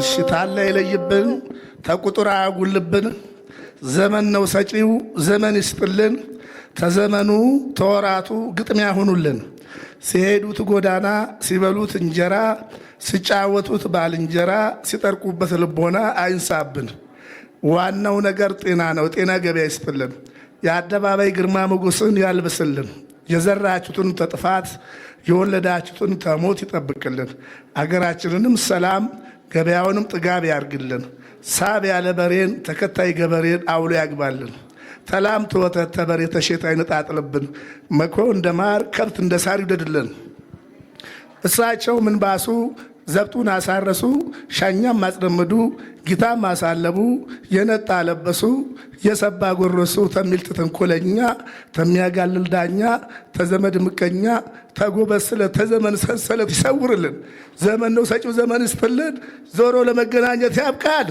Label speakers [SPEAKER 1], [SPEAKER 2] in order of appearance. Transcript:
[SPEAKER 1] ሽታለ ይለይብን ተቁጥራ ያጉልብን ዘመን ነው ሰጪው ዘመን ይስጥልን ተዘመኑ ተወራቱ ግጥሚያ ሆኑልን ሲሄዱት ጎዳና ሲበሉት እንጀራ ሲጫወቱት ባልንጀራ ሲጠርቁበት ልቦና አይንሳብን ዋናው ነገር ጤና ነው ጤና ገበያ ይስጥልን የአደባባይ ግርማ ሞገስን ያልብስልን የዘራችሁትን ተጥፋት የወለዳችሁትን ተሞት ይጠብቅልን አገራችንንም ሰላም ገበያውንም ጥጋብ ያርግልን ሳብ ያለ በሬን ተከታይ ገበሬን አውሎ ያግባልን ተላም ተወተት ተበሬ ተሸጣ ይነጣጥልብን መኮ እንደማር ከብት እንደሳር ይደድልን እሳቸው ምን ባሱ ዘብጡን አሳረሱ ሻኛም ማጽደምዱ ጊታም ማሳለቡ የነጣ ለበሱ የሰባ ጎረሱ ተሚልት ተንኮለኛ ተሚያጋልል ዳኛ ተዘመድ ምቀኛ ተጎበስለ ተዘመን ሰንሰለት ይሰውርልን ዘመን ነው ሰጪው ዘመን ይስጥልን ዞሮ ለመገናኘት ያብቃል